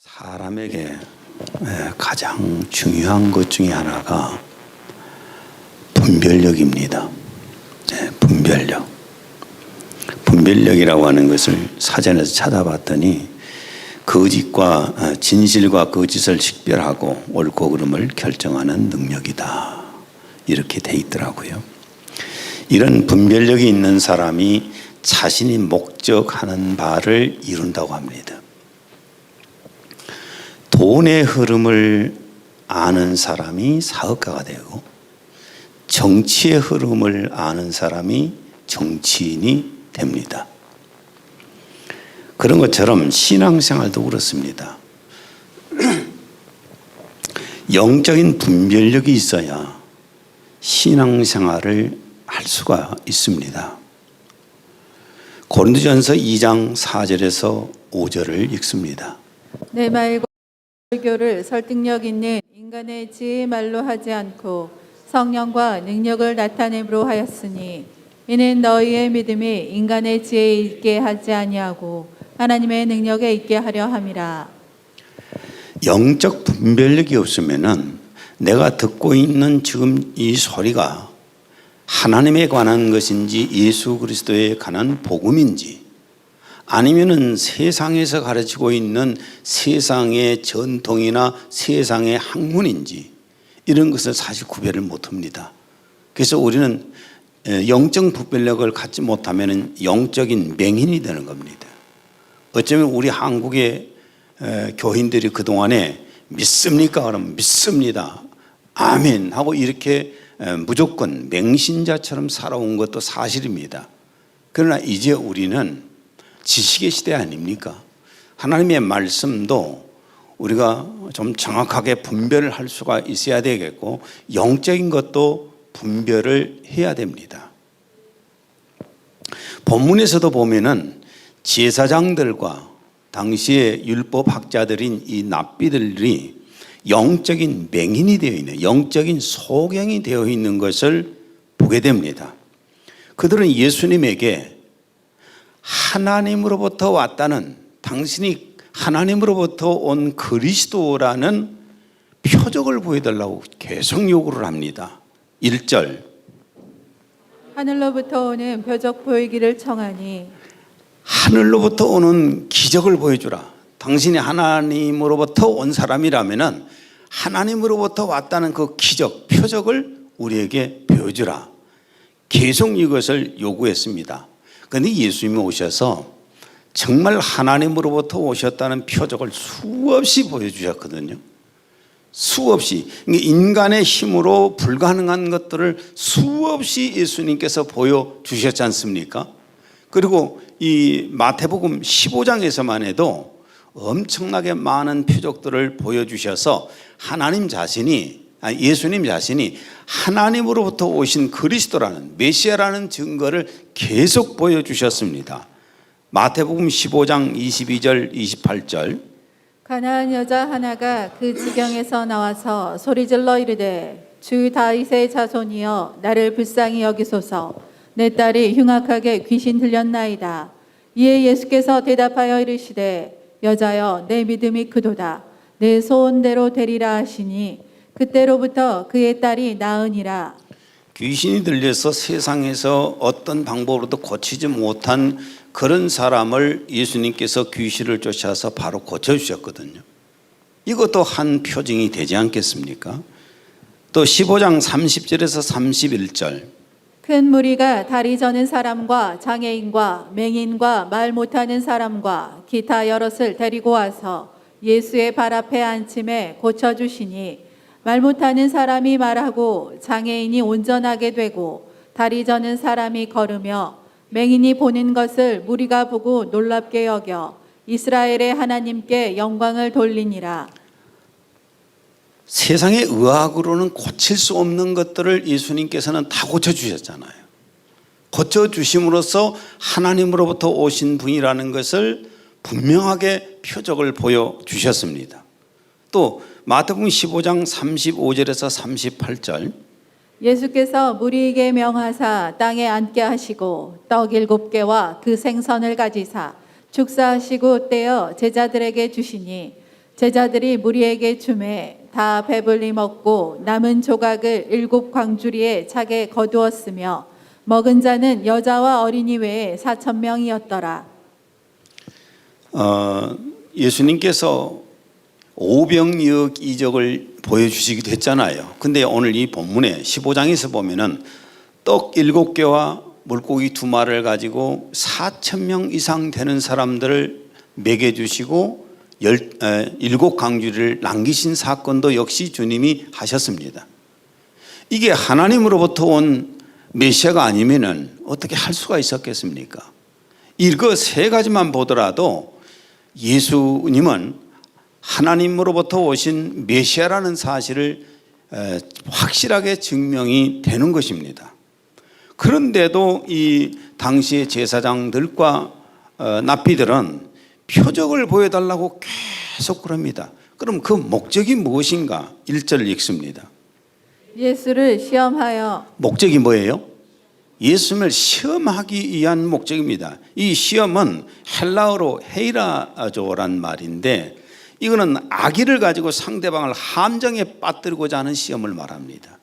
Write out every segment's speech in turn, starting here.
사람에게 가장 중요한 것 중에 하나가 분별력입니다. 분별력. 분별력이라고 하는 것을 사전에서 찾아봤더니 거짓과 진실과 거짓을 식별하고 옳고 그름을 결정하는 능력이다. 이렇게 돼 있더라고요. 이런 분별력이 있는 사람이 자신이 목적하는 바를 이룬다고 합니다. 돈의 흐름을 아는 사람이 사업가가 되고 정치의 흐름을 아는 사람이 정치인이 됩니다. 그런 것처럼 신앙생활도 그렇습니다. 영적인 분별력이 있어야 신앙생활을 할 수가 있습니다. 고린도전서 2장 4절에서 5절을 읽습니다. 내 말과 설교를 설득력 있는 인간의 지혜의 말로 하지 않고 성령과 능력을 나타냄으로 하였으니 이는 너희의 믿음이 인간의 지혜에 있게 하지 아니하고 하나님의 능력에 있게 하려 함이라. 영적 분별력이 없으면은 내가 듣고 있는 지금 이 소리가 하나님에 관한 것인지 예수 그리스도에 관한 복음인지 아니면은 세상에서 가르치고 있는 세상의 전통이나 세상의 학문인지 이런 것을 사실 구별을 못합니다. 그래서 우리는 영적 분별력을 갖지 못하면 영적인 맹인이 되는 겁니다. 어쩌면 우리 한국의 교인들이 그동안에 믿습니까? 그러면 믿습니다. 아멘 하고 이렇게 무조건 맹신자처럼 살아온 것도 사실입니다. 그러나 이제 우리는 지식의 시대 아닙니까? 하나님의 말씀도 우리가 좀 정확하게 분별을 할 수가 있어야 되겠고 영적인 것도 분별을 해야 됩니다. 본문에서도 보면은 제사장들과 당시의 율법학자들인 이 랍비들이 영적인 맹인이 되어 있는, 영적인 소경이 되어 있는 것을 보게 됩니다. 그들은 예수님에게 하나님으로부터 왔다는, 당신이 하나님으로부터 온 그리스도라는 표적을 보여달라고 계속 요구를 합니다. 1절 하늘로부터 오는 표적 보이기를 청하니 하늘로부터 오는 기적을 보여주라. 당신이 하나님으로부터 온 사람이라면 하나님으로부터 왔다는 그 기적, 표적을 우리에게 보여주라. 계속 이것을 요구했습니다. 그런데 예수님이 오셔서 정말 하나님으로부터 오셨다는 표적을 수없이 보여주셨거든요. 수없이. 인간의 힘으로 불가능한 것들을 수없이 예수님께서 보여주셨지 않습니까? 그리고 이 마태복음 15장에서만 해도 엄청나게 많은 표적들을 보여주셔서 하나님 자신이, 예수님 자신이 하나님으로부터 오신 그리스도라는 메시아라는 증거를 계속 보여주셨습니다. 마태복음 15장 22절 28절 가나안 여자 하나가 그 지경에서 나와서 소리질러 이르되 주 다윗의 자손이여 나를 불쌍히 여기소서 내 딸이 흉악하게 귀신 들렸나이다. 이에 예수께서 대답하여 이르시되 여자여 내 믿음이 크도다. 내 소원대로 되리라 하시니 그때로부터 그의 딸이 나으니라. 귀신이 들려서 세상에서 어떤 방법으로도 고치지 못한 그런 사람을 예수님께서 귀신을 쫓아서 바로 고쳐주셨거든요. 이것도 한 표징이 되지 않겠습니까? 또 15장 30절에서 31절 큰 무리가 다리 저는 사람과 장애인과 맹인과 말 못하는 사람과 기타 여럿을 데리고 와서 예수의 발 앞에 앉힘에 고쳐주시니 말 못하는 사람이 말하고 장애인이 온전하게 되고 다리 저는 사람이 걸으며 맹인이 보는 것을 무리가 보고 놀랍게 여겨 이스라엘의 하나님께 영광을 돌리니라. 세상의 의학으로는 고칠 수 없는 것들을 예수님께서는 다 고쳐주셨잖아요. 고쳐주심으로써 하나님으로부터 오신 분이라는 것을 분명하게 표적을 보여주셨습니다. 또 마태복음 15장 35절에서 38절 예수께서 무리에게 명하사 땅에 앉게 하시고 떡 7개와 그 생선을 가지사 축사하시고 떼어 제자들에게 주시니 제자들이 무리에게 주매 다 배불리 먹고 남은 조각을 7 광주리에 차게 거두었으며 먹은 자는 여자와 어린이 외에 4,000명이었더라. 예수님께서 오병이어 이적을 보여주시기도 했잖아요. 근데 오늘 이 본문에 15장에서 보면은 떡 7개와 물고기 2마리를 가지고 4,000명 이상 되는 사람들을 먹여주시고 7 광주리를 남기신 사건도 역시 주님이 하셨습니다. 이게 하나님으로부터 온 메시아가 아니면은 어떻게 할 수가 있었겠습니까? 이거 3가지만 보더라도 예수님은 하나님으로부터 오신 메시아라는 사실을 확실하게 증명이 되는 것입니다. 그런데도 이 당시의 제사장들과 납비들은 표적을 보여달라고 계속 그럽니다. 그럼 그 목적이 무엇인가? 1절을 읽습니다. 예수를 시험하여. 목적이 뭐예요? 예수님을 시험하기 위한 목적입니다. 이 시험은 헬라어로 헤이라조란 말인데 이거는 악의를 가지고 상대방을 함정에 빠뜨리고자 하는 시험을 말합니다.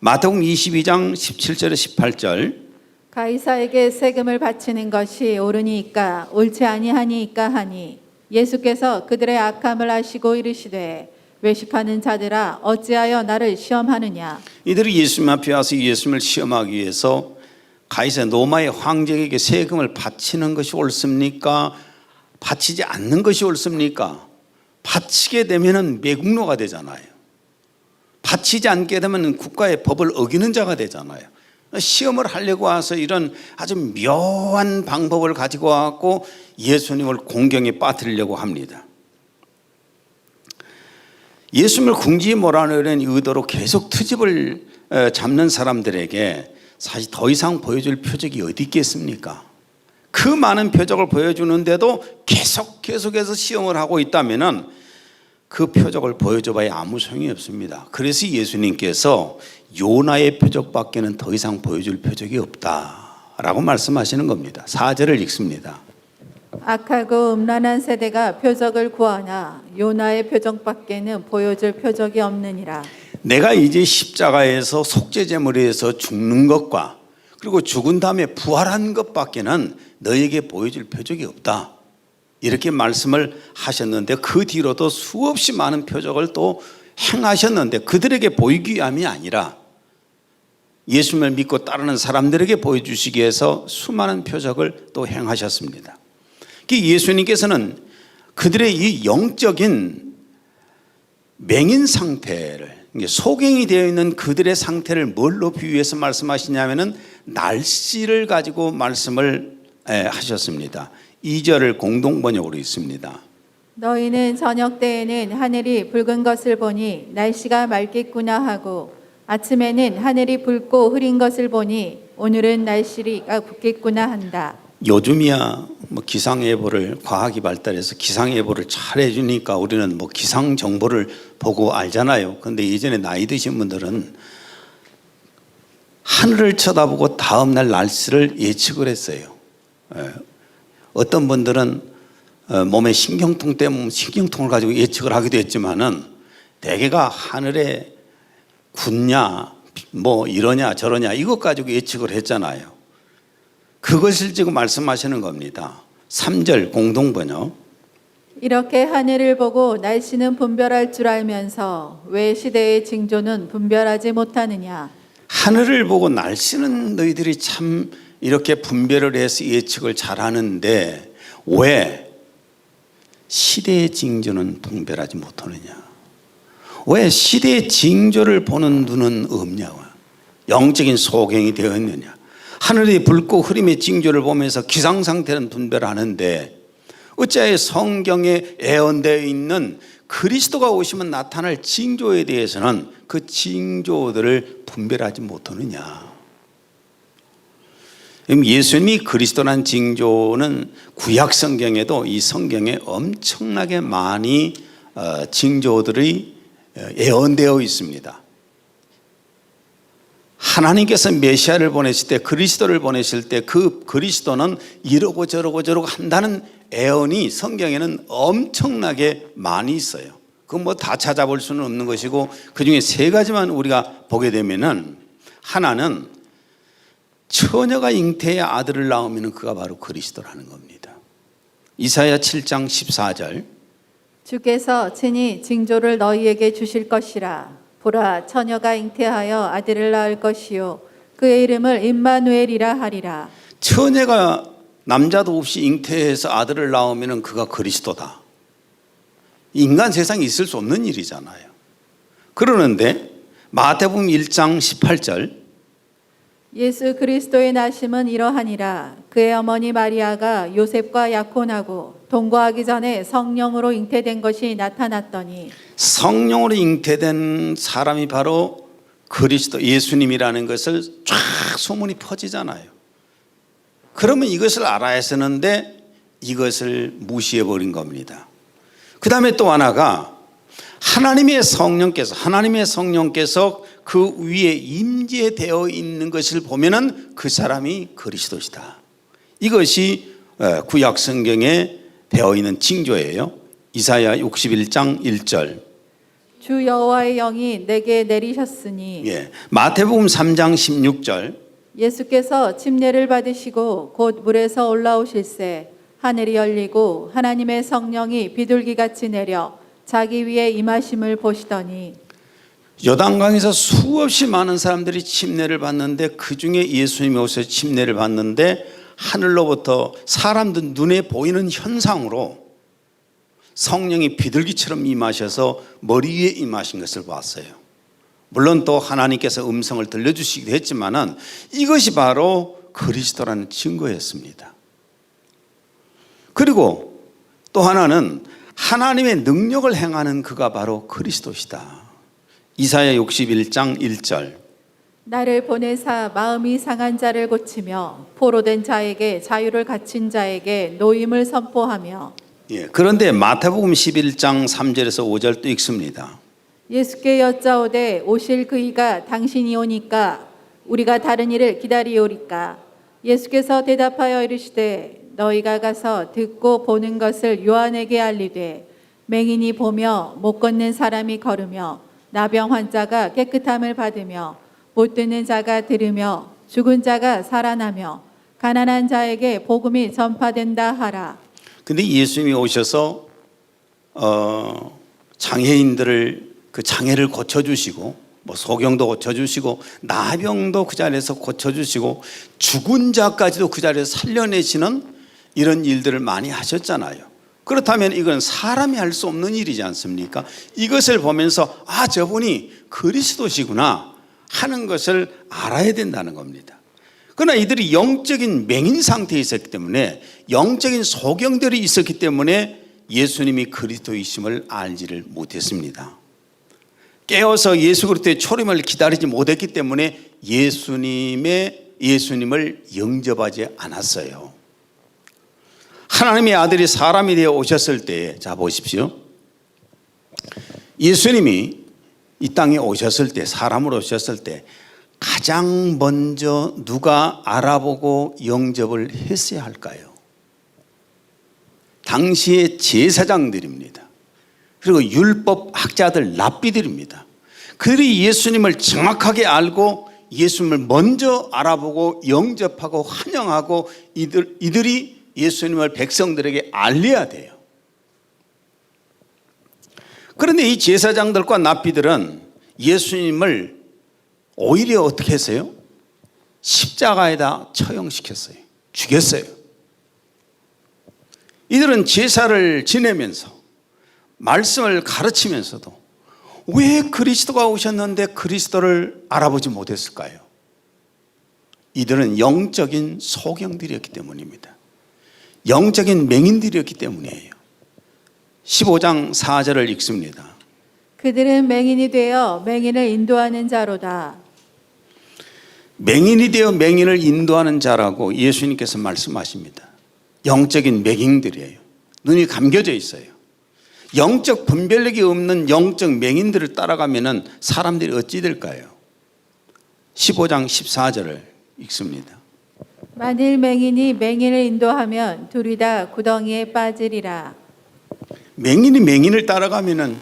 마태복음 22장 17절에 18절 가이사에게 세금을 바치는 것이 옳으니까 옳지 아니하니까 하니 예수께서 그들의 악함을 아시고 이르시되 외식하는 자들아 어찌하여 나를 시험하느냐. 이들이 예수님 앞에 와서 예수님을 시험하기 위해서 가이사 로마의 황제에게 세금을 바치는 것이 옳습니까? 바치지 않는 것이 옳습니까? 바치게 되면은 매국노가 되잖아요. 바치지 않게 되면 국가의 법을 어기는 자가 되잖아요. 시험을 하려고 와서 이런 아주 묘한 방법을 가지고 와서 예수님을 공경에 빠뜨리려고 합니다. 예수님을 궁지에 몰아넣으려는 의도로 계속 트집을 잡는 사람들에게 사실 더 이상 보여줄 표적이 어디 있겠습니까? 그 많은 표적을 보여주는데도 계속해서 시험을 하고 있다면 그 표적을 보여줘봐야 아무 소용이 없습니다. 그래서 예수님께서 요나의 표적밖에는 더 이상 보여줄 표적이 없다라고 말씀하시는 겁니다. 4절을 읽습니다. 악하고 음란한 세대가 표적을 구하나 요나의 표적밖에는 보여줄 표적이 없느니라. 내가 이제 십자가에서 속죄제물에 의해서 죽는 것과 그리고 죽은 다음에 부활한 것밖에는 너에게 보여줄 표적이 없다. 이렇게 말씀을 하셨는데 그 뒤로도 수없이 많은 표적을 또 행하셨는데 그들에게 보이기 위함이 아니라 예수님을 믿고 따르는 사람들에게 보여주시기 위해서 수많은 표적을 또 행하셨습니다. 예수님께서는 그들의 이 영적인 맹인 상태를 소경이 되어 있는 그들의 상태를 뭘로 비유해서 말씀하시냐면은 날씨를 가지고 말씀을 하셨습니다. 2절을 공동번역으로 있습니다. 너희는 저녁 때에는 하늘이 붉은 것을 보니 날씨가 맑겠구나 하고 아침에는 하늘이 붉고 흐린 것을 보니 오늘은 날씨가 붓겠구나 한다. 요즘이야 뭐 기상예보를 과학이 발달해서 기상예보를 잘 해주니까 우리는 뭐 기상 정보를 보고 알잖아요. 그런데 예전에 나이 드신 분들은 하늘을 쳐다보고 다음 날 날씨를 예측을 했어요. 어떤 분들은 몸에 신경통 때문에 신경통을 가지고 예측을 하기도 했지만은 대개가 하늘에 굳냐 뭐 이러냐 저러냐 이것 가지고 예측을 했잖아요. 그것을 지금 말씀하시는 겁니다. 3절 공동번역. 이렇게 하늘을 보고 날씨는 분별할 줄 알면서 왜 시대의 징조는 분별하지 못하느냐. 하늘을 보고 날씨는 너희들이 참 이렇게 분별을 해서 예측을 잘하는데 왜 시대의 징조는 분별하지 못하느냐. 왜 시대의 징조를 보는 눈은 없냐. 영적인 소경이 되어 있느냐. 하늘이 붉고 흐림의 징조를 보면서 기상 상태는 분별하는데 어찌하여 성경에 예언되어 있는 그리스도가 오시면 나타날 징조에 대해서는 그 징조들을 분별하지 못하느냐. 예수님이 그리스도란 징조는 구약 성경에도 이 성경에 엄청나게 많이 징조들이 예언되어 있습니다. 하나님께서 메시아를 보내실 때 그리스도를 보내실 때 그 그리스도는 이러고 저러고 한다는 애언이 성경에는 엄청나게 많이 있어요. 그건 뭐 다 찾아볼 수는 없는 것이고 그중에 세 가지만 우리가 보게 되면은 하나는 처녀가 잉태의 아들을 낳으면 그가 바로 그리스도라는 겁니다. 이사야 7장 14절 주께서 친히 징조를 너희에게 주실 것이라. 보라, 처녀가 잉태하여 아들을 낳을 것이요 그의 이름을 임마누엘이라 하리라. 처녀가 남자도 없이 잉태해서 아들을 낳으면 그가 그리스도다. 인간 세상에 있을 수 없는 일이잖아요. 그러는데 마태복음 1장 18절 예수 그리스도의 나심은 이러하니라. 그의 어머니 마리아가 요셉과 약혼하고 동거하기 전에 성령으로 잉태된 것이 나타났더니 성령으로 잉태된 사람이 바로 그리스도 예수님이라는 것을 쫙 소문이 퍼지잖아요. 그러면 이것을 알아야 했었는데 이것을 무시해버린 겁니다. 그 다음에 또 하나가 하나님의 성령께서 그 위에 임재되어 있는 것을 보면은 그 사람이 그리스도시다. 이것이 구약 성경에 되어 있는 징조예요. 이사야 61장 1절. 주 여호와의 영이 내게 내리셨으니 마태복음 3장 16절. 예수께서 침례를 받으시고 곧 물에서 올라오실새 하늘이 열리고 하나님의 성령이 비둘기같이 내려 자기 위에 임하심을 보시더니 요단강에서 수없이 많은 사람들이 침례를 받는데 그중에 예수님이 오셔서 침례를 받는데 하늘로부터 사람들 눈에 보이는 현상으로 성령이 비둘기처럼 임하셔서 머리 위에 임하신 것을 봤어요. 물론 또 하나님께서 음성을 들려주시기도 했지만은 이것이 바로 그리스도라는 증거였습니다. 그리고 또 하나는 하나님의 능력을 행하는 그가 바로 그리스도시다. 이사야 61장 1절. 나를 보내사 마음이 상한 자를 고치며 포로된 자에게 자유를 갖춘 자에게 노임을 선포하며. 그런데 마태복음 11장 3절에서 5절 또 읽습니다. 예수께 여짜오되 오실 그이가 당신이 오니까 우리가 다른 일을 기다리오리까. 예수께서 대답하여 이르시되 너희가 가서 듣고 보는 것을 요한에게 알리되 맹인이 보며 못 걷는 사람이 걸으며 나병 환자가 깨끗함을 받으며 못 듣는 자가 들으며 죽은 자가 살아나며 가난한 자에게 복음이 전파된다 하라. 근데 예수님이 오셔서 장애인들을 그 장애를 고쳐주시고 뭐 소경도 고쳐주시고 나병도 그 자리에서 고쳐주시고 죽은 자까지도 그 자리에서 살려내시는 이런 일들을 많이 하셨잖아요. 그렇다면 이건 사람이 할 수 없는 일이지 않습니까? 이것을 보면서 아, 저분이 그리스도시구나 하는 것을 알아야 된다는 겁니다. 그러나 이들이 영적인 맹인 상태에 있었기 때문에 영적인 소경들이 있었기 때문에 예수님이 그리스도이심을 알지를 못했습니다. 깨어서 예수 그리스도의 초림을 기다리지 못했기 때문에 예수님을 영접하지 않았어요. 하나님의 아들이 사람이 되어 오셨을 때, 자 보십시오. 예수님이 이 땅에 오셨을 때, 사람으로 오셨을 때 가장 먼저 누가 알아보고 영접을 했어야 할까요? 당시의 제사장들입니다. 그리고 율법 학자들, 랍비들입니다. 그들이 예수님을 정확하게 알고 예수님을 먼저 알아보고 영접하고 환영하고 이들이 예수님을 백성들에게 알려야 돼요. 그런데 이 제사장들과 랍비들은 예수님을 오히려 어떻게 했어요? 십자가에다 처형시켰어요. 죽였어요. 이들은 제사를 지내면서 말씀을 가르치면서도 왜 그리스도가 오셨는데 그리스도를 알아보지 못했을까요? 이들은 영적인 소경들이었기 때문입니다. 영적인 맹인들이었기 때문이에요. 15장 4절을 읽습니다. 그들은 맹인이 되어 맹인을 인도하는 자로다. 맹인이 되어 맹인을 인도하는 자라고 예수님께서 말씀하십니다. 영적인 맹인들이에요. 눈이 감겨져 있어요. 영적 분별력이 없는 영적 맹인들을 따라가면 사람들이 어찌 될까요? 15장 14절을 읽습니다. 만일 맹인이 맹인을 인도하면 둘이 다 구덩이에 빠지리라. 맹인이 맹인을 따라가면은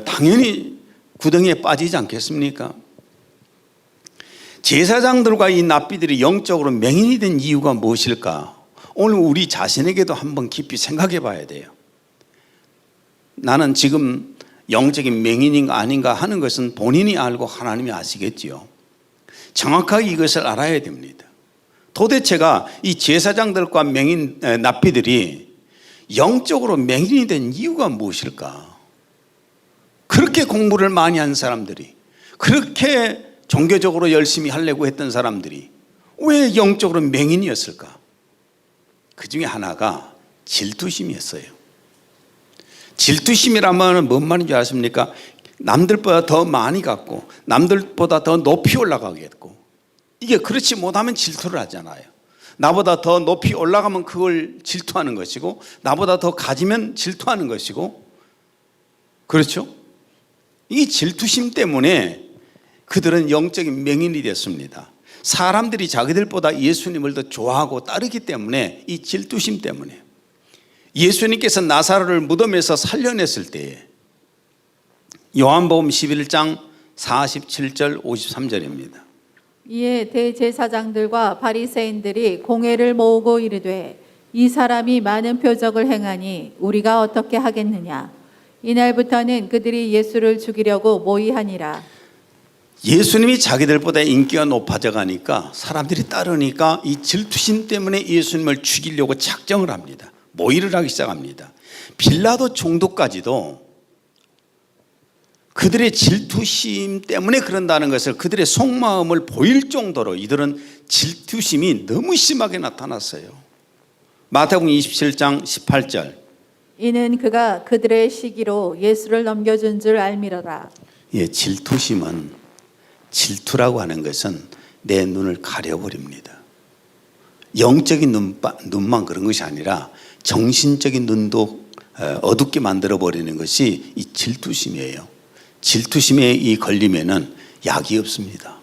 당연히 구덩이에 빠지지 않겠습니까? 제사장들과 이 납비들이 영적으로 맹인이 된 이유가 무엇일까? 오늘 우리 자신에게도 한번 깊이 생각해 봐야 돼요. 나는 지금 영적인 맹인인가 아닌가 하는 것은 본인이 알고 하나님이 아시겠지요. 정확하게 이것을 알아야 됩니다. 도대체가 이 제사장들과 맹인 납비들이 영적으로 맹인이 된 이유가 무엇일까? 그렇게 공부를 많이 한 사람들이, 그렇게 종교적으로 열심히 하려고 했던 사람들이 왜 영적으로 맹인이었을까? 그 중에 하나가 질투심이었어요. 질투심이라면 뭔 말인지 아십니까? 남들보다 더 많이 갖고 남들보다 더 높이 올라가겠고, 이게 그렇지 못하면 질투를 하잖아요. 나보다 더 높이 올라가면 그걸 질투하는 것이고, 나보다 더 가지면 질투하는 것이고, 그렇죠? 이 질투심 때문에 그들은 영적인 맹인이 됐습니다. 사람들이 자기들보다 예수님을 더 좋아하고 따르기 때문에, 이 질투심 때문에 예수님께서 나사로를 무덤에서 살려냈을 때에 요한복음 11장 47절 53절입니다. 이에 대제사장들과 바리새인들이 공회를 모으고 이르되 이 사람이 많은 표적을 행하니 우리가 어떻게 하겠느냐. 이날부터는 그들이 예수를 죽이려고 모의하니라. 예수님이 자기들보다 인기가 높아져 가니까 사람들이 따르니까 이 질투심 때문에 예수님을 죽이려고 작정을 합니다. 모의를 하기 시작합니다. 빌라도 총독까지도 그들의 질투심 때문에 그런다는 것을, 그들의 속마음을 보일 정도로 이들은 질투심이 너무 심하게 나타났어요. 마태복음 27장 18절. 이는 그가 그들의 시기로 예수를 넘겨준 줄 알미러라. 예, 질투라고 하는 것은 내 눈을 가려버립니다. 영적인 눈만 그런 것이 아니라 정신적인 눈도 어둡게 만들어버리는 것이 이 질투심이에요. 질투심에 이 걸리면은 약이 없습니다.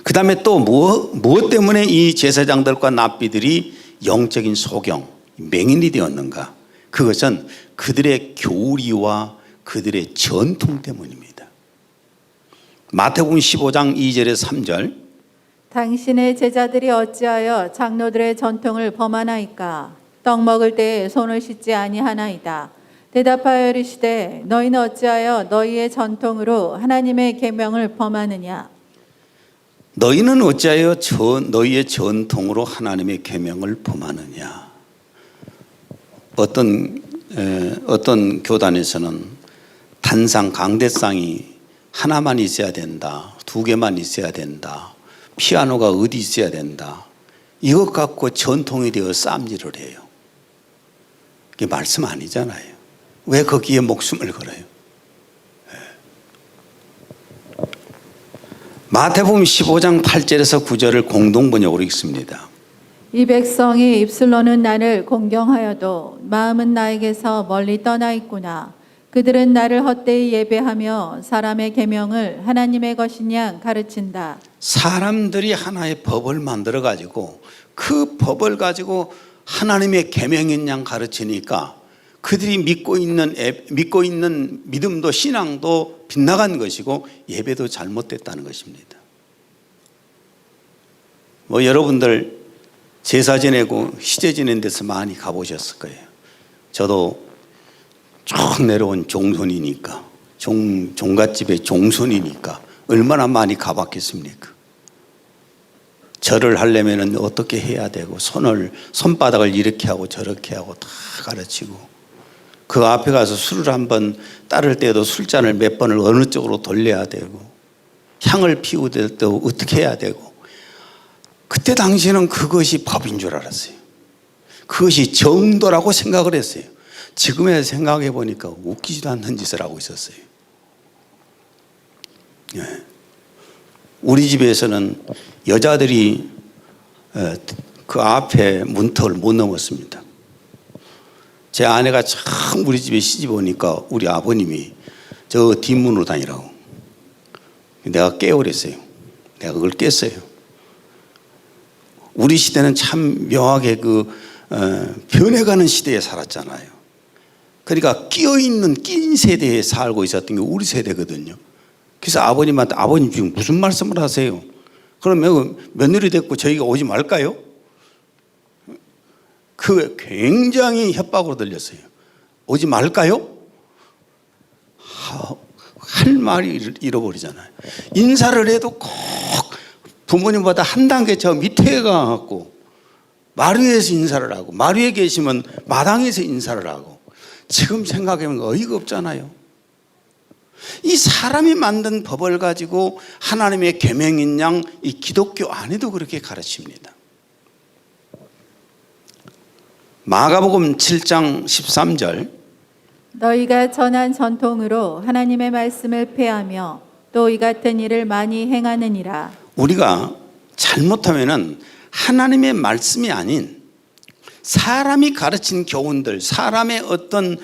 그 다음에 또 무엇 때문에 이 제사장들과 납비들이 영적인 소경, 맹인이 되었는가? 그것은 그들의 교리와 그들의 전통 때문입니다. 마태복음 15장 2절에 3절. 당신의 제자들이 어찌하여 장로들의 전통을 범하나이까? 떡 먹을 때에 손을 씻지 아니하나이다. 대답하여 이르시되 너희는 어찌하여 너희의 전통으로 하나님의 계명을 범하느냐? 너희는 어찌하여 너희의 전통으로 하나님의 계명을 범하느냐? 어떤 교단에서는 단상, 강대상이 하나만 있어야 된다, 2개만 있어야 된다, 피아노가 어디 있어야 된다, 이것 갖고 전통이 되어 쌈질을 해요. 그게 말씀 아니잖아요. 왜 거기에 목숨을 걸어요? 마태복음 15장 8절에서 9절을 공동번역으로 읽습니다. 이 백성이 입술로는 나를 공경하여도 마음은 나에게서 멀리 떠나 있구나. 그들은 나를 헛되이 예배하며 사람의 계명을 하나님의 것인 양 가르친다. 사람들이 하나의 법을 만들어 가지고 그 법을 가지고 하나님의 계명인 양 가르치니까 그들이 믿고 있는 믿음도 신앙도 빗나간 것이고 예배도 잘못됐다는 것입니다. 여러분들 제사 지내고 시제 지낸 데서 많이 가보셨을 거예요. 저도 쭉 내려온 종손이니까, 종갓집의 종손이니까 얼마나 많이 가봤겠습니까? 절을 하려면 어떻게 해야 되고, 손바닥을 이렇게 하고 저렇게 하고 다 가르치고, 그 앞에 가서 술을 한번 따를 때도 술잔을 몇 번을 어느 쪽으로 돌려야 되고, 향을 피울 때도 어떻게 해야 되고, 그때 당시에는 그것이 법인 줄 알았어요. 그것이 정도라고 생각을 했어요. 지금에 생각해 보니까 웃기지도 않는 짓을 하고 있었어요. 우리 집에서는 여자들이 그 앞에 문턱을 못 넘었습니다. 제 아내가 참 우리 집에 시집 오니까 우리 아버님이 저 뒷문으로 다니라고. 내가 깨우랬어요. 내가 그걸 깼어요. 우리 시대는 참 묘하게 변해가는 시대에 살았잖아요. 그러니까 끼인 세대에 살고 있었던 게 우리 세대거든요. 그래서 아버님한테 아버님 지금 무슨 말씀을 하세요? 그러면 며느리 됐고 저희가 오지 말까요? 그 굉장히 협박으로 들렸어요. 오지 말까요? 할 말이 잃어버리잖아요. 인사를 해도 꼭 부모님보다 한 단계 저 밑에 가갖고 마루에서 인사를 하고 마루에 계시면 마당에서 인사를 하고 지금 생각해보면 어이가 없잖아요. 이 사람이 만든 법을 가지고 하나님의 계명인 양 이 기독교 안에도 그렇게 가르칩니다. 마가복음 7장 13절 너희가 전한 전통으로 하나님의 말씀을 폐하며 또 이 같은 일을 많이 행하느니라. 우리가 잘못하면은 하나님의 말씀이 아닌 사람이 가르친 교훈들, 사람의 어떤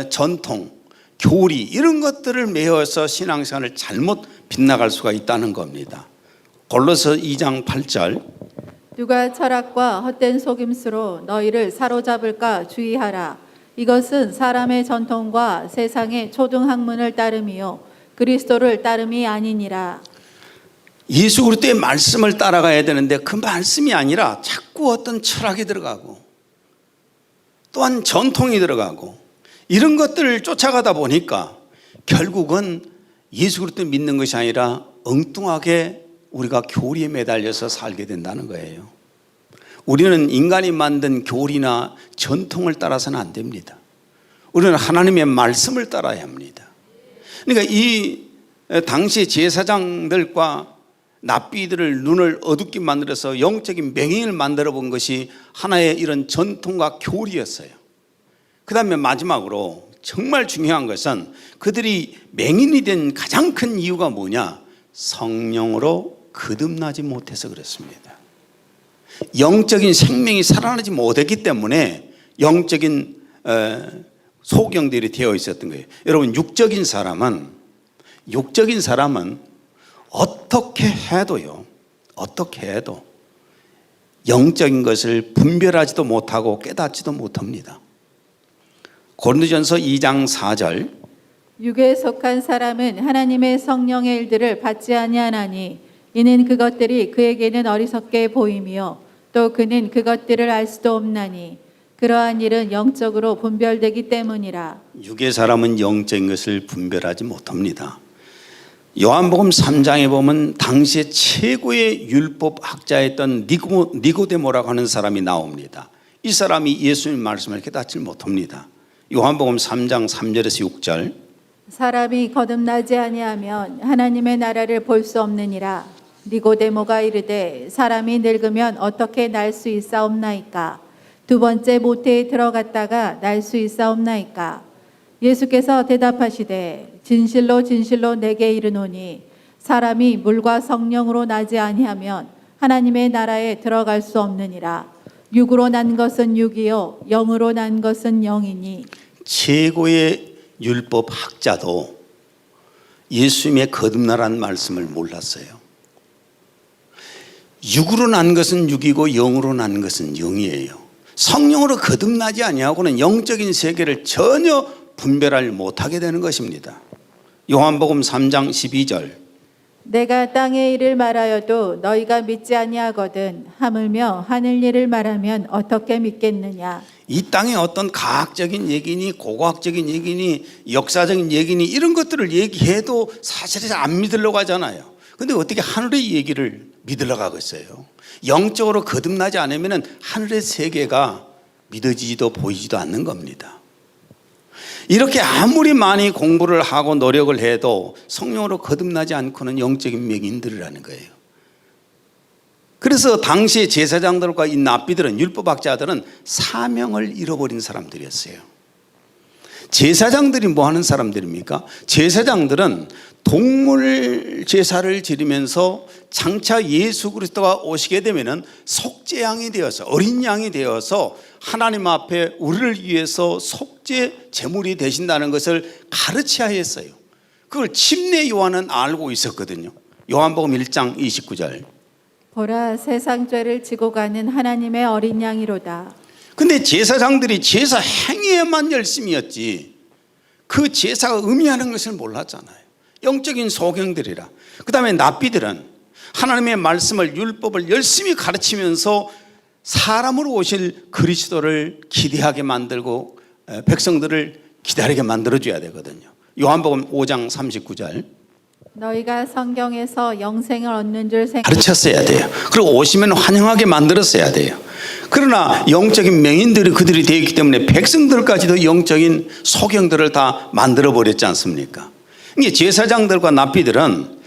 전통, 교리 이런 것들을 메어서 신앙생활을 잘못 빗나갈 수가 있다는 겁니다. 골로새 2장 8절 누가 철학과 헛된 속임수로 너희를 사로잡을까 주의하라. 이것은 사람의 전통과 세상의 초등학문을 따름이요 그리스도를 따름이 아니니라. 예수 그리스도의 말씀을 따라가야 되는데 그 말씀이 아니라 자꾸 어떤 철학이 들어가고 또한 전통이 들어가고 이런 것들을 쫓아가다 보니까 결국은 예수 그리스도 믿는 것이 아니라 엉뚱하게 우리가 교리에 매달려서 살게 된다는 거예요. 우리는 인간이 만든 교리나 전통을 따라서는 안 됩니다. 우리는 하나님의 말씀을 따라야 합니다. 그러니까 이 당시 제사장들과 납비들을 눈을 어둡게 만들어서 영적인 맹인을 만들어 본 것이 하나의 이런 전통과 교리였어요. 그 다음에 마지막으로 정말 중요한 것은 그들이 맹인이 된 가장 큰 이유가 뭐냐? 성령으로 거듭나지 못해서 그렇습니다. 영적인 생명이 살아나지 못했기 때문에 영적인 소경들이 되어 있었던 거예요. 여러분 육적인 사람은 어떻게 해도 영적인 것을 분별하지도 못하고 깨닫지도 못합니다. 고린도전서 2장 4절 육에 속한 사람은 하나님의 성령의 일들을 받지 아니하나니 이는 그것들이 그에게는 어리석게 보이며 또 그는 그것들을 알 수도 없나니 그러한 일은 영적으로 분별되기 때문이라. 육의 사람은 영적인 것을 분별하지 못합니다. 요한복음 3장에 보면 당시에 최고의 율법 학자였던 니고데모라고 하는 사람이 나옵니다. 이 사람이 예수님 말씀을 깨닫지 못합니다. 요한복음 3장 3절에서 6절 사람이 거듭나지 아니하면 하나님의 나라를 볼 수 없느니라. 니고데모가 이르되 사람이 늙으면 어떻게 날 수 있사옵나이까? 두 번째 모태에 들어갔다가 날 수 있사옵나이까? 예수께서 대답하시되 진실로 진실로 내게 이르노니 사람이 물과 성령으로 나지 아니하면 하나님의 나라에 들어갈 수 없느니라. 육으로 난 것은 육이요 영으로 난 것은 영이니. 최고의 율법 학자도 예수님의 거듭나라는 말씀을 몰랐어요. 육으로 난 것은 육이고 영으로 난 것은 영이에요. 성령으로 거듭나지 아니하고는 영적인 세계를 전혀 분별을 못하게 되는 것입니다. 요한복음 3장 12절 내가 땅의 일을 말하여도 너희가 믿지 아니하거든 하물며 하늘 일을 말하면 어떻게 믿겠느냐. 이 땅에 어떤 과학적인 얘기니 고고학적인 얘기니 역사적인 얘기니 이런 것들을 얘기해도 사실은 안 믿으려고 하잖아요. 근데 어떻게 하늘의 얘기를 믿으려고 하고 있어요? 영적으로 거듭나지 않으면 하늘의 세계가 믿어지지도 보이지도 않는 겁니다. 이렇게 아무리 많이 공부를 하고 노력을 해도 성령으로 거듭나지 않고는 영적인 맹인들이라는 거예요. 그래서 당시 제사장들과 이 납비들은 율법학자들은 사명을 잃어버린 사람들이었어요. 제사장들이 뭐 하는 사람들입니까? 제사장들은 동물 제사를 지르면서 장차 예수 그리스도가 오시게 되면은 속죄양이 되어서 어린 양이 되어서 하나님 앞에 우리를 위해서 속죄 제물이 되신다는 것을 가르쳐야 했어요. 그걸 침례 요한은 알고 있었거든요. 요한복음 1장 29절 보라, 세상 죄를 지고 가는 하나님의 어린 양이로다. 근데 제사장들이 제사 행위에만 열심이었지 그 제사가 의미하는 것을 몰랐잖아요. 영적인 소경들이라. 그 다음에 납비들은 하나님의 말씀을 율법을 열심히 가르치면서 사람으로 오실 그리스도를 기대하게 만들고 백성들을 기다리게 만들어줘야 되거든요. 요한복음 5장 39절 너희가 성경에서 영생을 얻는 줄 가르쳤어야 돼요. 그리고 오시면 환영하게 만들었어야 돼요. 그러나 영적인 맹인들이 그들이 되어 있기 때문에 백성들까지도 영적인 소경들을 다 만들어 버렸지 않습니까? 이게 제사장들과 납비들은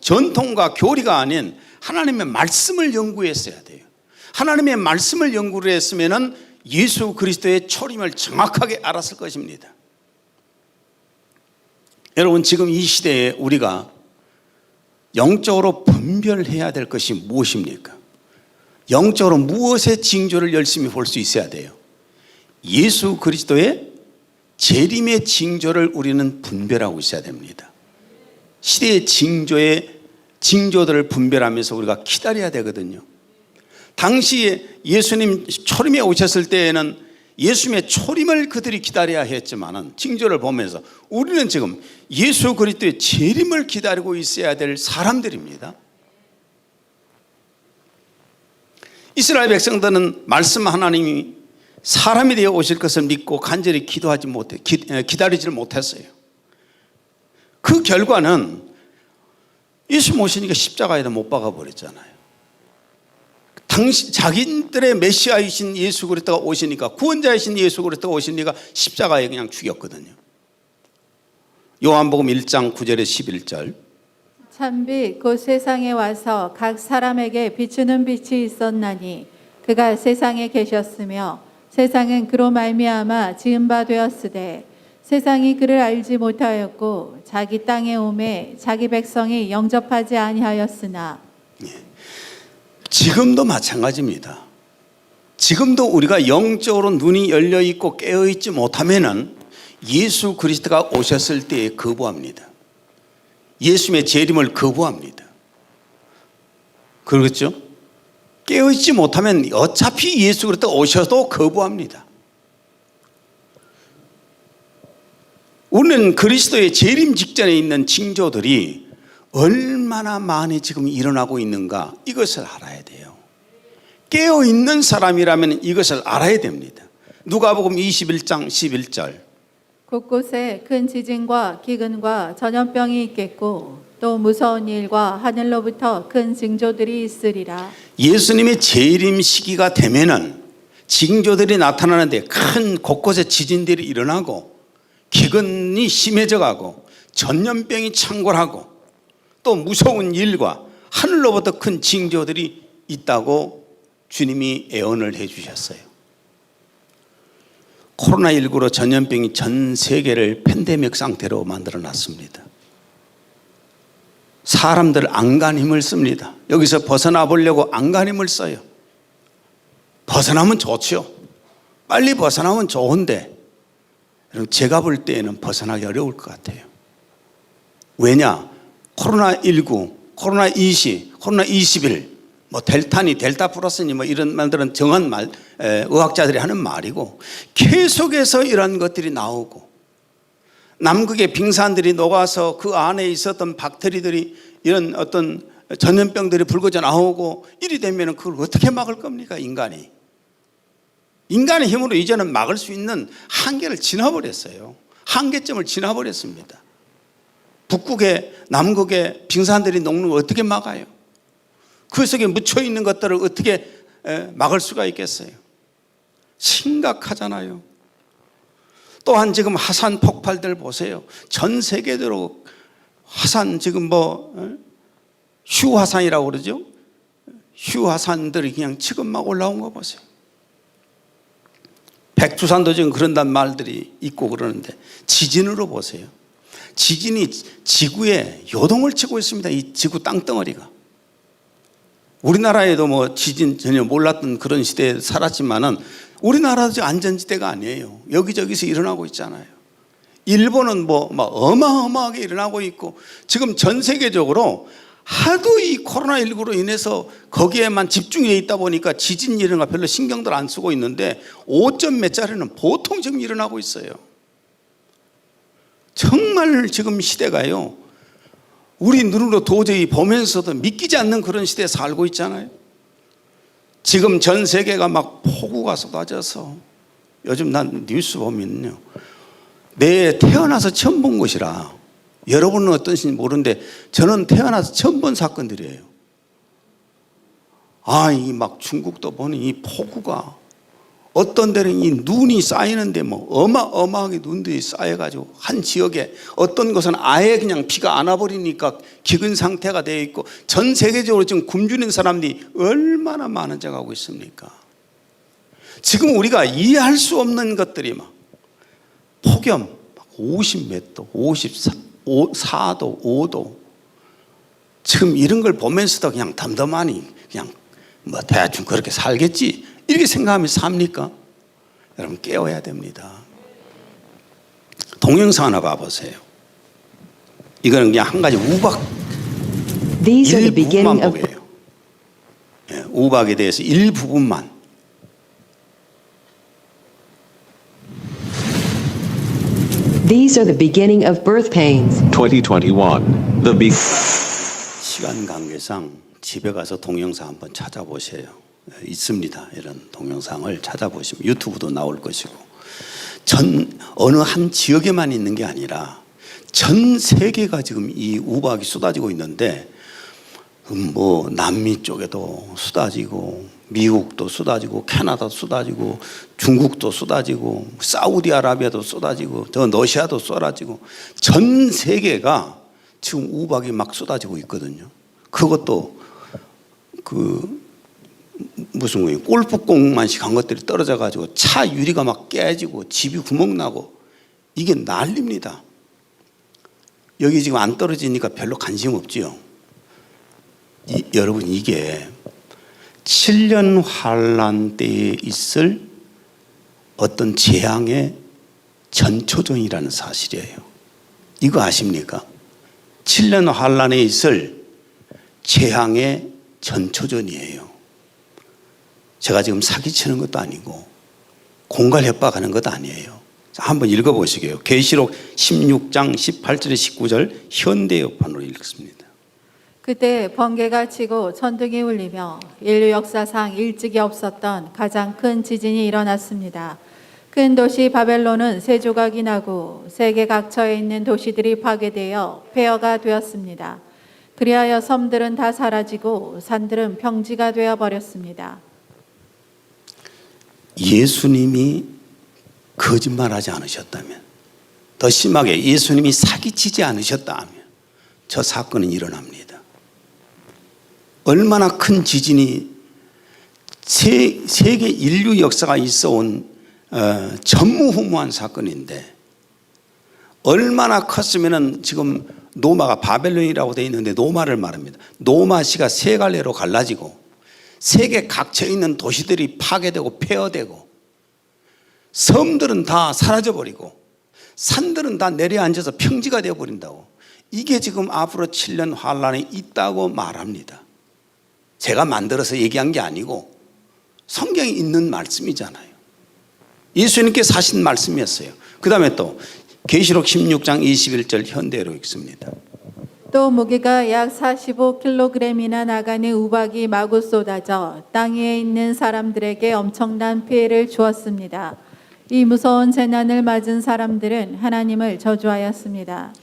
전통과 교리가 아닌 하나님의 말씀을 연구했어야 돼요. 하나님의 말씀을 연구를 했으면은 예수 그리스도의 초림을 정확하게 알았을 것입니다. 여러분, 지금 이 시대에 우리가 영적으로 분별해야 될 것이 무엇입니까? 영적으로 무엇의 징조를 열심히 볼 수 있어야 돼요? 예수 그리스도의 재림의 징조를 우리는 분별하고 있어야 됩니다. 시대의 징조들을 분별하면서 우리가 기다려야 되거든요. 당시에 예수님 초림에 오셨을 때에는 예수님의 초림을 그들이 기다려야 했지만은 징조를 보면서 우리는 지금 예수 그리스도의 재림을 기다리고 있어야 될 사람들입니다. 이스라엘 백성들은 말씀 하나님이 사람이 되어 오실 것을 믿고 간절히 기다리질 못했어요. 그 결과는 예수 오시니까 십자가에다 못 박아 버렸잖아요. 자기들의 메시아이신 예수 그리스도가 오시니까, 구원자이신 예수 그리스도가 오시니까 십자가에 그냥 죽였거든요. 요한복음 1장 9절에 11절 참비 곧 세상에 와서 각 사람에게 비추는 빛이 있었나니 그가 세상에 계셨으며 세상은 그로 말미암아 지은 바 되었으되 세상이 그를 알지 못하였고 자기 땅에 오매 자기 백성이 영접하지 아니하였으나. 지금도 마찬가지입니다. 지금도 우리가 영적으로 눈이 열려 있고 깨어 있지 못하면은 예수 그리스도가 오셨을 때에 거부합니다. 예수님의 재림을 거부합니다. 그렇죠? 깨어 있지 못하면 어차피 예수 그리스도가 오셔도 거부합니다. 우리는 그리스도의 재림 직전에 있는 징조들이 얼마나 많이 지금 일어나고 있는가 이것을 알아야 돼요. 깨어있는 사람이라면 이것을 알아야 됩니다. 누가복음 21장 11절 곳곳에 큰 지진과 기근과 전염병이 있겠고 또 무서운 일과 하늘로부터 큰 징조들이 있으리라. 예수님의 재림 시기가 되면은 징조들이 나타나는데 큰 곳곳에 지진들이 일어나고 기근이 심해져 가고 전염병이 창궐하고 또 무서운 일과 하늘로부터 큰 징조들이 있다고 주님이 예언을 해 주셨어요. 코로나19로 전염병이 전 세계를 팬데믹 상태로 만들어 놨습니다. 사람들 안간 힘을 씁니다. 여기서 벗어나 보려고 안간 힘을 써요. 벗어나면 좋죠. 빨리 벗어나면 좋은데 제가 볼 때에는 벗어나기 어려울 것 같아요. 왜냐? 코로나19, 코로나20, 코로나21, 뭐 델타니, 델타 플러스니 뭐 이런 말들은 정한 말, 의학자들이 하는 말이고 계속해서 이런 것들이 나오고 남극의 빙산들이 녹아서 그 안에 있었던 박테리들이 이런 어떤 전염병들이 불거져 나오고 이리 되면 그걸 어떻게 막을 겁니까? 인간의 힘으로 이제는 막을 수 있는 한계를 지나버렸어요. 한계점을 지나버렸습니다. 북극에 남극에 빙산들이 녹는 걸 어떻게 막아요? 그 속에 묻혀 있는 것들을 어떻게 막을 수가 있겠어요? 심각하잖아요. 또한 지금 화산 폭발들 보세요. 전 세계적으로 화산 지금 휴화산이라고 그러죠. 휴화산들이 그냥 지금 막 올라온 거 보세요. 백두산도 지금 그런단 말들이 있고 그러는데 지진으로 보세요. 지진이 지구에 요동을 치고 있습니다. 이 지구 땅덩어리가. 우리나라에도 뭐 지진 전혀 몰랐던 그런 시대에 살았지만은 우리나라도 안전지대가 아니에요. 여기저기서 일어나고 있잖아요. 일본은 뭐 어마어마하게 일어나고 있고 지금 전 세계적으로 하도 이 코로나19로 인해서 거기에만 집중해 있다 보니까 지진 일어나 별로 신경들 안 쓰고 있는데 5점 몇 짜리는 보통 지금 일어나고 있어요. 정말 지금 시대가요, 우리 눈으로 도저히 보면서도 믿기지 않는 그런 시대에 살고 있잖아요. 지금 전 세계가 막 폭우가 쏟아져서, 요즘 난 뉴스 보면요, 내 태어나서 처음 본 것이라, 여러분은 어떤지 모르는데 저는 태어나서 처음 본 사건들이에요. 이 막 중국도 보니 이 폭우가, 어떤 데는 이 눈이 쌓이는데 뭐 어마어마하게 눈들이 쌓여가지고 한 지역에, 어떤 곳은 아예 그냥 비가 안 와버리니까 기근 상태가 되어 있고, 전 세계적으로 지금 굶주린 사람들이 얼마나 많아져 가고 있습니까? 지금 우리가 이해할 수 없는 것들이 막 폭염 50 몇 도, 54도, 5도, 지금 이런 걸 보면서도 그냥 덤덤하니 그냥 뭐 대충 그렇게 살겠지 이렇게 생각하면서 삽니까? 여러분 깨워야 됩니다. 동영상 하나 봐보세요. 이거는 그냥 한 가지 우박 일부분만 보게요. 우박에 대해서 일부분만. These are the beginning of birth pains. 2021. 시간 관계상 집에 가서 동영상 한번 찾아보세요. 있습니다. 이런 동영상을 찾아보시면 유튜브도 나올 것이고, 어느 한 지역에만 있는 게 아니라 전 세계가 지금 이 우박이 쏟아지고 있는데, 뭐 남미 쪽에도 쏟아지고, 미국도 쏟아지고, 캐나다도 쏟아지고, 중국도 쏟아지고, 사우디아라비아도 쏟아지고, 저 러시아도 쏟아지고, 전 세계가 지금 우박이 막 쏟아지고 있거든요. 그것도 무슨 거예요? 골프공만씩 한 것들이 떨어져 가지고 차 유리가 막 깨지고 집이 구멍 나고, 이게 난립니다. 여기 지금 안 떨어지니까 별로 관심 없지요. 여러분, 이게 7년 환란 때에 있을 어떤 재앙의 전초전이라는 사실이에요. 이거 아십니까? 7년 환란에 있을 재앙의 전초전이에요. 제가 지금 사기치는 것도 아니고 공갈 협박하는 것도 아니에요. 한번 읽어보시게요. 계시록 16장 18절에 19절 현대역판으로 읽습니다. 그때 번개가 치고 천둥이 울리며 인류 역사상 일찍이 없었던 가장 큰 지진이 일어났습니다. 큰 도시 바벨론은 세 조각이 나고 세계 각처에 있는 도시들이 파괴되어 폐허가 되었습니다. 그리하여 섬들은 다 사라지고 산들은 평지가 되어버렸습니다. 예수님이 거짓말하지 않으셨다면, 더 심하게 예수님이 사기치지 않으셨다면 저 사건은 일어납니다. 얼마나 큰 지진이 세계 인류 역사가 있어온 전무후무한 사건인데, 얼마나 컸으면은, 지금 노마가 바벨론이라고 되어 있는데 노마를 말합니다. 노마시가 세 갈래로 갈라지고 세계 각처에 있는 도시들이 파괴되고 폐허되고, 섬들은 다 사라져버리고 산들은 다 내려앉아서 평지가 되어버린다고. 이게 지금 앞으로 7년 환란이 있다고 말합니다. 제가 만들어서 얘기한 게 아니고 성경에 있는 말씀이잖아요. 예수님께서 하신 말씀이었어요. 그 다음에 또 계시록 16장 21절 현대로 읽습니다. 또 무게가 약 45kg이나 나가는 우박이 마구 쏟아져 땅 위에 있는 사람들에게 엄청난 피해를 주었습니다. 이 무서운 재난을 맞은 사람들은 하나님을 저주하였습니다.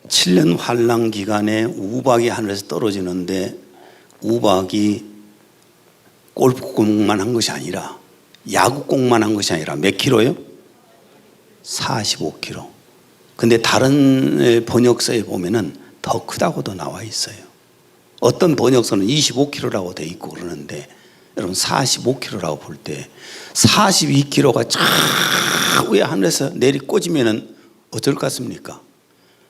7년 환란 기간에 우박이 하늘에서 떨어지는데, 우박이 골프공만 한 것이 아니라, 야구공만 한 것이 아니라 몇 킬로요? 45kg. 근데 다른 번역서에 보면은 더 크다고도 나와 있어요. 어떤 번역서는 25kg라고 돼 있고 그러는데, 여러분 45kg라고 볼 때 42kg가 쫙 위에 하늘에서 내리 꽂으면은 어떨 것 같습니까?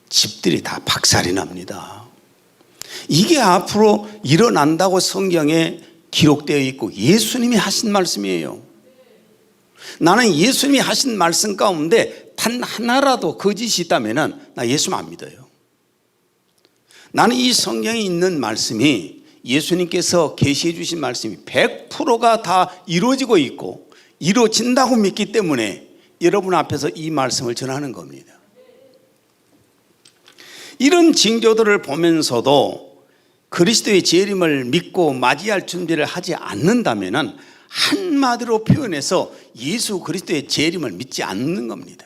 집들이 다 박살이 납니다. 이게 앞으로 일어난다고 성경에 기록되어 있고 예수님이 하신 말씀이에요. 나는 예수님이 하신 말씀 가운데 단 하나라도 거짓이 있다면 나 예수 안 믿어요. 나는 이 성경에 있는 말씀이 예수님께서 계시해 주신 말씀이 100%가 다 이루어지고 있고 이루어진다고 믿기 때문에 여러분 앞에서 이 말씀을 전하는 겁니다. 이런 징조들을 보면서도 그리스도의 재림을 믿고 맞이할 준비를 하지 않는다면 한마디로 표현해서 예수 그리스도의 재림을 믿지 않는 겁니다.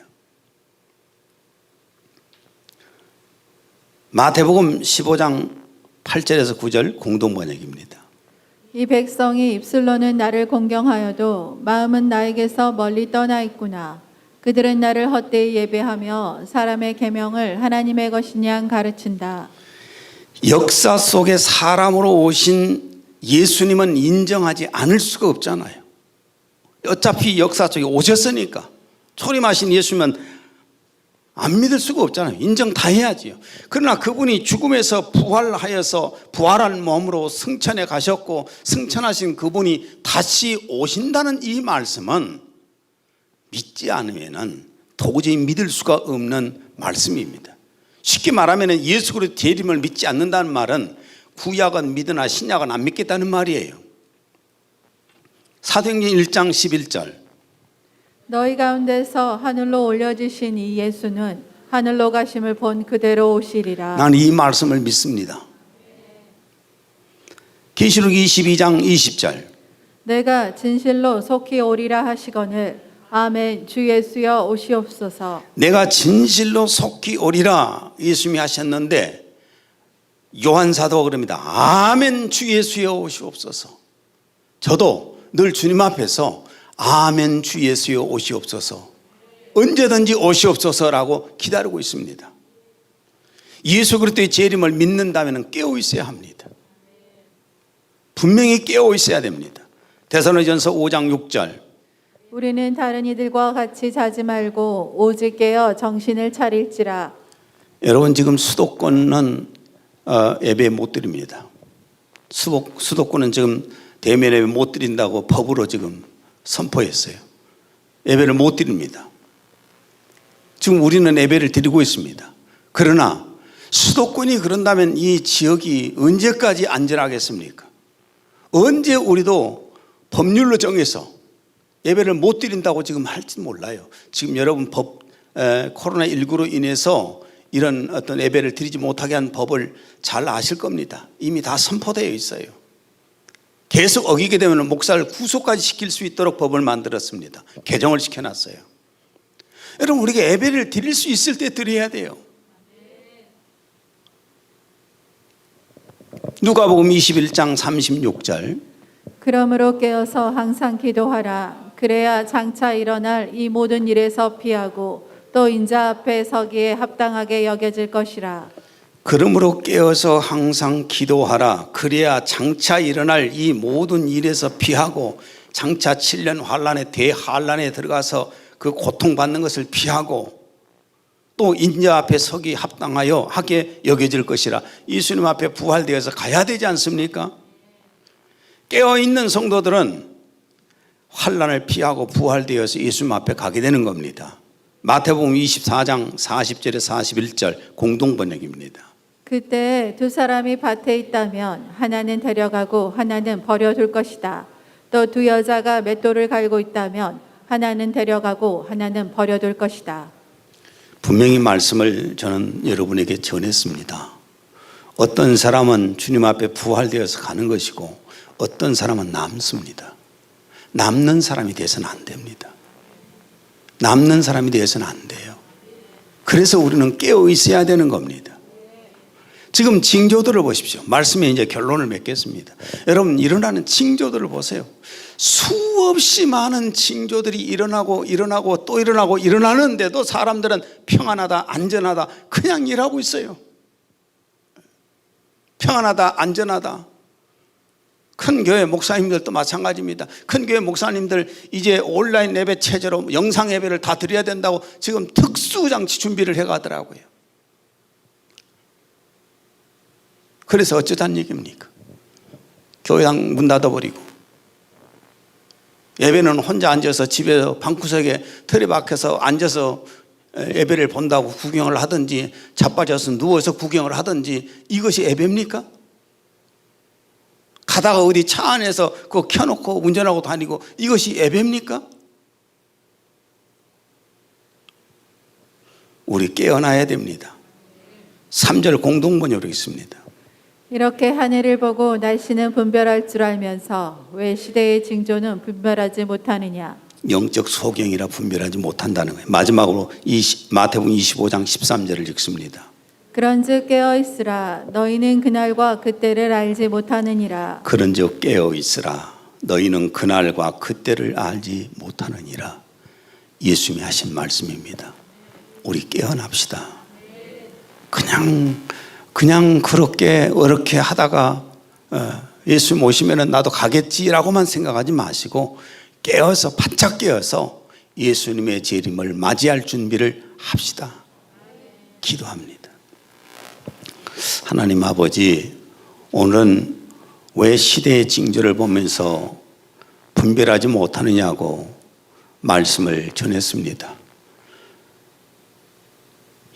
마태복음 15장 8절에서 9절 공동번역입니다. 이 백성이 입술로는 나를 공경하여도 마음은 나에게서 멀리 떠나 있구나. 그들은 나를 헛되이 예배하며 사람의 계명을 하나님의 것이니 양 가르친다. 역사 속에 사람으로 오신 예수님은 인정하지 않을 수가 없잖아요. 어차피 역사 속에 오셨으니까 초림하신 예수님은 안 믿을 수가 없잖아요. 인정 다 해야지요. 그러나 그분이 죽음에서 부활하여서 부활한 몸으로 승천해 가셨고 승천하신 그분이 다시 오신다는 이 말씀은 믿지 않으면 도저히 믿을 수가 없는 말씀입니다. 쉽게 말하면 예수 그리스도 재림을 믿지 않는다는 말은 구약은 믿으나 신약은 안 믿겠다는 말이에요. 사도행전 1장 11절 너희 가운데서 하늘로 올려지신 이 예수는 하늘로 가심을 본 그대로 오시리라. 나는 이 말씀을 믿습니다. 계시록 22장 20절 내가 진실로 속히 오리라 하시거늘 아멘 주 예수여 오시옵소서. 내가 진실로 속히 오리라 예수님이 하셨는데 요한사도가 그럽니다. 아멘 주 예수여 오시옵소서. 저도 늘 주님 앞에서 아멘 주 예수여 오시옵소서, 언제든지 오시옵소서라고 기다리고 있습니다. 예수 그리스도의 재림을 믿는다면 깨어 있어야 합니다. 분명히 깨어 있어야 됩니다. 데살로니가전서 5장 6절 우리는 다른 이들과 같이 자지 말고 오직 깨어 정신을 차릴지라. 여러분 지금 수도권은 예배 못 드립니다. 수도권은 지금 대면 예배 못 드린다고 법으로 지금 선포했어요. 예배를 못 드립니다. 지금 우리는 예배를 드리고 있습니다. 그러나 수도권이 그런다면 이 지역이 언제까지 안전하겠습니까? 언제 우리도 법률로 정해서 예배를 못 드린다고 지금 할지 몰라요. 지금 여러분 코로나19로 인해서 이런 어떤 예배를 드리지 못하게 한 법을 잘 아실 겁니다. 이미 다 선포되어 있어요. 계속 어기게 되면 목사를 구속까지 시킬 수 있도록 법을 만들었습니다. 개정을 시켜놨어요. 여러분 우리가 예배를 드릴 수 있을 때 드려야 돼요. 누가복음 21장 36절 그러므로 깨어서 항상 기도하라. 그래야 장차 일어날 이 모든 일에서 피하고 또 인자 앞에 서기에 합당하게 여겨질 것이라. 그러므로 깨어서 항상 기도하라. 그래야 장차 일어날 이 모든 일에서 피하고 장차 7년 환란에 대환란에 들어가서 그 고통받는 것을 피하고 또 인자 앞에 서기 합당하여 하게 여겨질 것이라. 예수님 앞에 부활되어서 가야 되지 않습니까? 깨어있는 성도들은 환란을 피하고 부활되어서 예수님 앞에 가게 되는 겁니다. 마태복음 24장 40절에 41절 공동번역입니다. 그때 두 사람이 밭에 있다면 하나는 데려가고 하나는 버려둘 것이다. 또 두 여자가 맷돌을 갈고 있다면 하나는 데려가고 하나는 버려둘 것이다. 분명히 말씀을 저는 여러분에게 전했습니다. 어떤 사람은 주님 앞에 부활되어서 가는 것이고 어떤 사람은 남습니다. 남는 사람이 되어서는 안 됩니다. 남는 사람이 되어서는 안 돼요. 그래서 우리는 깨어 있어야 되는 겁니다. 지금 징조들을 보십시오. 말씀에 이제 결론을 맺겠습니다. 여러분 일어나는 징조들을 보세요. 수없이 많은 징조들이 일어나고 또 일어나고 일어나는데도 사람들은 평안하다 안전하다 그냥 일하고 있어요. 평안하다 안전하다. 큰 교회 목사님들도 마찬가지입니다. 큰 교회 목사님들 이제 온라인 예배 체제로 영상 예배를 다 드려야 된다고 지금 특수장치 준비를 해가더라고요. 그래서 어쩌자는 얘기입니까? 교회당 문 닫아버리고 예배는 혼자 앉아서 집에서 방구석에 틀에 박혀서 앉아서 예배를 본다고 구경을 하든지 자빠져서 누워서 구경을 하든지 이것이 예배입니까? 가다가 어디 차 안에서 그거 켜놓고 운전하고 다니고 이것이 예배입니까? 우리 깨어나야 됩니다. 3절 공동번역으로 있습니다. 이렇게 하늘을 보고 날씨는 분별할 줄 알면서 왜 시대의 징조는 분별하지 못하느냐. 영적 소경이라 분별하지 못한다는 거예요. 마지막으로 마태복음 25장 13절을 읽습니다. 그런즉 깨어 있으라 너희는 그날과 그때를 알지 못하느니라. 그런즉 깨어 있으라 너희는 그날과 그때를 알지 못하느니라. 예수님이 하신 말씀입니다. 우리 깨어납시다. 그냥 그렇게 어렵게 하다가 예수님 오시면 나도 가겠지라고만 생각하지 마시고 깨어서 바짝 깨어서 예수님의 재림을 맞이할 준비를 합시다. 기도합니다. 하나님 아버지, 오늘은 왜 시대의 징조를 보면서 분별하지 못하느냐고 말씀을 전했습니다.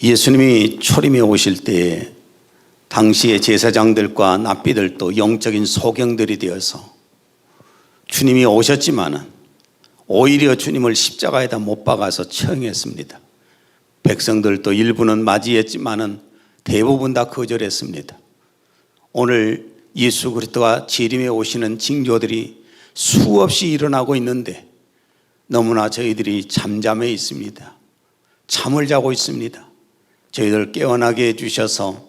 예수님이 초림에 오실 때에 당시의 제사장들과 납비들도 영적인 소경들이 되어서 주님이 오셨지만은 오히려 주님을 십자가에다 못 박아서 처형했습니다. 백성들도 일부는 맞이했지만은 대부분 다 거절했습니다. 오늘 예수 그리스도가 재림에 오시는 징조들이 수없이 일어나고 있는데 너무나 저희들이 잠잠해 있습니다. 잠을 자고 있습니다. 저희들 깨어나게 해주셔서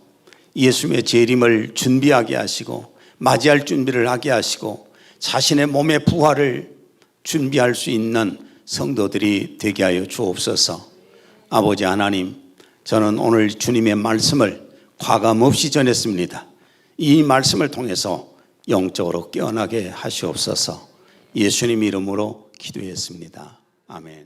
예수님의 재림을 준비하게 하시고 맞이할 준비를 하게 하시고 자신의 몸의 부활을 준비할 수 있는 성도들이 되게 하여 주옵소서. 아버지 하나님, 저는 오늘 주님의 말씀을 과감없이 전했습니다. 이 말씀을 통해서 영적으로 깨어나게 하시옵소서. 예수님 이름으로 기도했습니다. 아멘.